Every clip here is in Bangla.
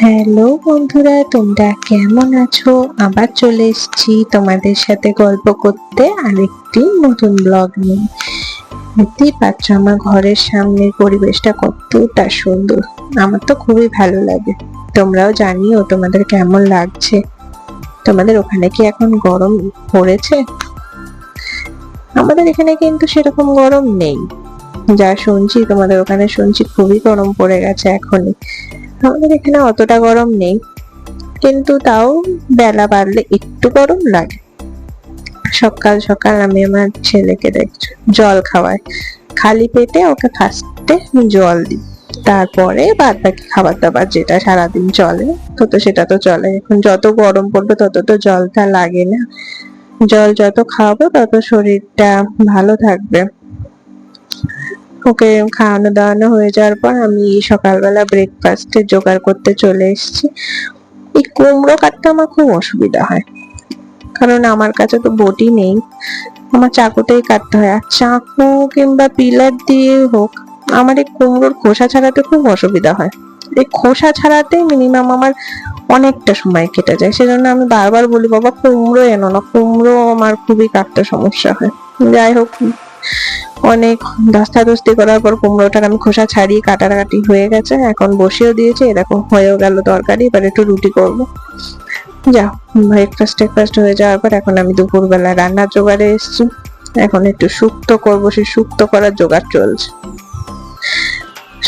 হ্যালো বন্ধুরা, তোমরা কেমন আছো? আবার চলে এসেছি তোমাদের সাথে গল্প করতে আরেকটি নতুন ব্লগ নিয়ে। দেখতেই পাচ্ছ আমার ঘরের সামনের পরিবেশটা কতটা সুন্দর। আমার তো খুবই ভালো লাগে। তোমরাও জানিও তোমাদের কেমন লাগছে। তোমাদের ওখানে কি এখন গরম পড়েছে? আমাদের এখানে কিন্তু সেরকম গরম নেই। যা শুনছি তোমাদের ওখানে শুনছি খুবই গরম পড়ে গেছে এখনই। আমাদের এখানে অতটা গরম নেই, কিন্তু তাও বেলা বাড়লে একটু গরম লাগে। সকাল সকাল আমি আমার ছেলেকে দেখছি জল খাওয়াই, খালি পেটে ওকে ফার্স্টে জল দিই, তারপরে বাদ বাকি খাবার দাবার যেটা সারাদিন চলে তো সেটা তো চলে। এখন যত গরম পড়বে তত তো জলটা লাগে না। জল যত খাওয়াবো তত শরীরটা ভালো থাকবে। ওকে খাওয়ানো দাওয়ানো হয়ে যাওয়ার পর আমি সকালবেলা ব্রেকফাস্টে জোগাড় করতে চলে এসেছি। এই কুমড়ো কাটতে আমার খুব অসুবিধা হয়, কারণ আমার কাছে তো বটি নেই, আমার চাকুতেই কাটতে হয়। আর চাকু কিংবা পিলার দিয়ে হোক, আমার এই কুমড়োর খোসা ছাড়াতে খুব অসুবিধা হয়। এই খোসা ছাড়াতেই মিনিমাম আমার অনেকটা সময় কেটে যায়। সেজন্য আমি বারবার বলি, বাবা কুমড়ো এনো না, কুমড়ো আমার খুবই কাটতে সমস্যা হয়। যাই হোক, অনেক ধস্তাধস্তি করার পর কুমড়োটার আমি খোসা ছাড়িয়ে কাটাকাটি হয়ে গেছে। এখন বসিয়েও দিয়েছি, এরকম হয়েও গেল তরকারি। এবার একটু রুটি করবো। যাও, ব্রেকফাস্ট হয়ে যাওয়ার পর এখন আমি দুপুরবেলা রান্নার জোগাড়ে এসেছি। এখন একটু শুক্তো করবো, সেই শুক্তো করার জোগাড় চলছে।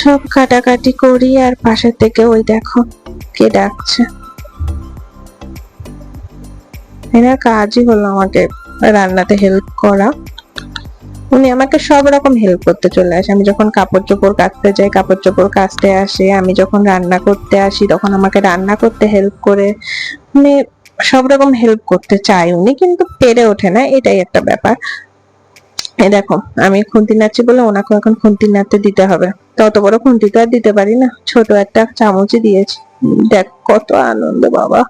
সব কাটাকাটি করি আর পাশে থেকে ওই দেখো কে ডাকছে। এনার কাজই হলো আমাকে রান্নাতে হেল্প করা। উনি আমাকে সব রকম হেল্প করতে চলে আসে। আমি যখন কাপড় চোপড় কাচতে যাই কাপড় চোপড় কাচতে আসে, আমি যখন রান্না করতে আসি তখন আমাকে রান্না করতে হেল্প করে। মানে সব রকম হেল্প করতে চায় উনি, কিন্তু পেরে ওঠে না, এটাই একটা ব্যাপার। এই দেখো, আমি খুন্তি নাড়ছি বলে ওনাকে এখন খুন্তি নাড়তে দিতে হবে। তত বড় খুন্তি তো আর দিতে পারি না, ছোট একটা চামচই দিয়েছি। দেখ কত আনন্দ বাবা।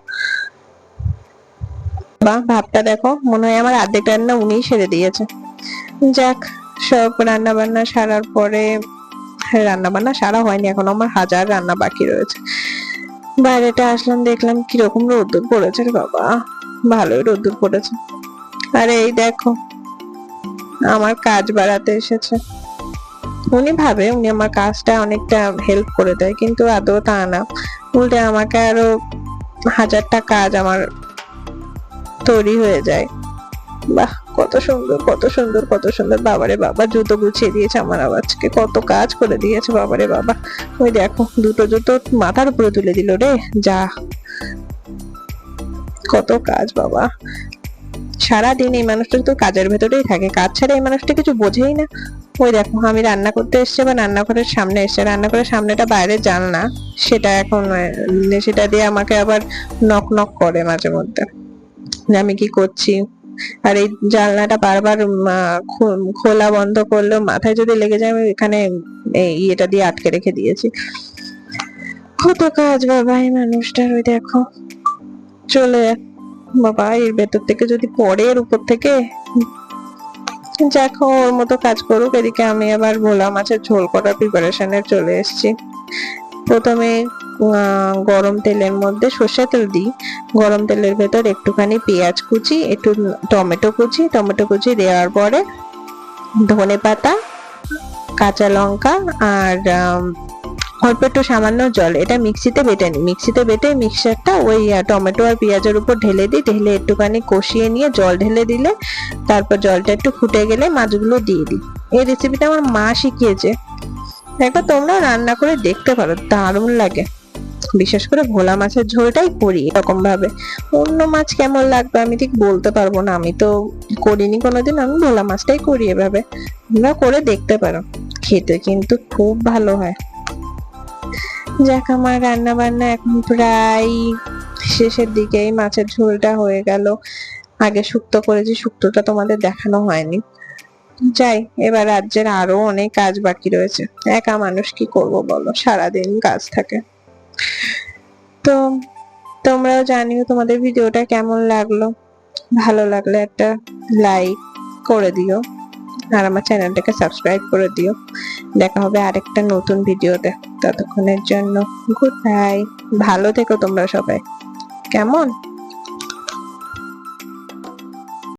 বা ভাবটা দেখো, মনে হয় আমার অর্ধেক রান্না উনিই সেরে দিয়েছে। যাক, সব রান্না বান্না সারার পরে, রান্না বান্না সারা হয়নি, এখন আমার হাজার রান্না বাকি রয়েছে। বাইরেটা আসলাম, দেখলাম কিরকম রোদ্দুর পড়েছে রে বাবা, ভালোই রোদ্দুর পড়েছে। আরে এই দেখো, আমার কাজ বাড়াতে এসেছে। উনি ভাবে উনি আমার কাজটা অনেকটা হেল্প করে দেয়, কিন্তু আদৌ তা না। উল্টে আমাকে আরো হাজারটা কাজ আমার তৈরি হয়ে যায়। বাহ, কত সুন্দর কত সুন্দর কত সুন্দর। বাবারে বাবা, জুতো গুছিয়ে দিয়েছে আমার আওয়াজকে, কত কাজ করে দিয়েছে বাবারে বাবা। ওই দেখো দুটো জুতো মাথার উপরে তুলে দিল রে, যা কত কাজ বাবা। সারাদিন এই মানুষটা তো কাজের ভেতরেই থাকে, কাজ ছাড়া এই মানুষটা কিছু বোঝেই না। ওই দেখো আমি রান্না করতে এসছে বা রান্নাঘরের সামনে এসছে, রান্নাঘরের সামনেটা বাইরে জানলা, সেটা এখন সেটা দিয়ে আমাকে আবার নক নক করে মাঝে মধ্যে যে আমি কি করছি। আর এই জানলাটা বারবার খোলা বন্ধ করলেও মাথায় যদি লেগে যায়, আমি এখানে এই ইয়েটা দিয়ে আটকে রেখে দিয়েছি। কত কাজ বাবা এই মানুষটার। ওই দেখো চলে বাবা, এর ভেতর থেকে যদি পড়ে এর উপর থেকে। দেখো ওর মতো কাজ করুক, এদিকে আমি আবার ভোলা মাছের ঝোল করার প্রিপারেশনে চলে এসেছি। প্রথমে গরম তেলের মধ্যে সর্ষে তেল দিই, গরম তেলের ভেতর একটুখানি পেঁয়াজ কুচি, একটু টমেটো কুচি দেওয়ার পরে ধনে পাতা, কাঁচা লঙ্কা আর অল্প একটু সামান্য জল, এটা মিক্সিতে বেটে নিই। মিক্সিতে বেটে মিক্সচারটা ওই টমেটো আর পেঁয়াজের উপর ঢেলে দিই, ঢেলে একটুখানি কষিয়ে নিয়ে জল ঢেলে দিলে, তারপর জলটা একটু ফুটে গেলে মাছগুলো দিয়ে দিই। এই রেসিপিটা আমার মা শিখিয়েছে, একবার তোমরা রান্না করে দেখতে পারো, দারুণ লাগে। বিশেষ করে ভোলা মাছের ঝোলটাই করি এরকম ভাবে। অন্য মাছ কেমন লাগবে আমি ঠিক বলতে পারবো না, আমি তো করিনি কোনোদিন, আমি ভোলা মাছটাই করি এভাবে। তোমরা করে দেখতে পারো, খেতে কিন্তু খুব ভালো হয়। যাক, আমার রান্না বান্না এখন প্রায় শেষের দিকে, মাছের ঝোলটা হয়ে গেল। আগে শুক্তো করেছি, শুক্তোটা তোমাদের দেখানো হয়নি। যাই, এবার রাজ্যের আরো অনেক কাজ বাকি রয়েছে। একা মানুষ কি করব বলো, সারাদিন কাজ থাকে। তো তোমরাও জানিও তোমাদের ভিডিওটা কেমন লাগলো। ভালো লাগলে একটা লাইক করে দিও, আর আমার চ্যানেলটাকে সাবস্ক্রাইব করে দিও। দেখা হবে আরেকটা নতুন ভিডিওতে। ততক্ষণের জন্য গুড বাই। ভালো থেকো তোমরা সবাই। কেমন?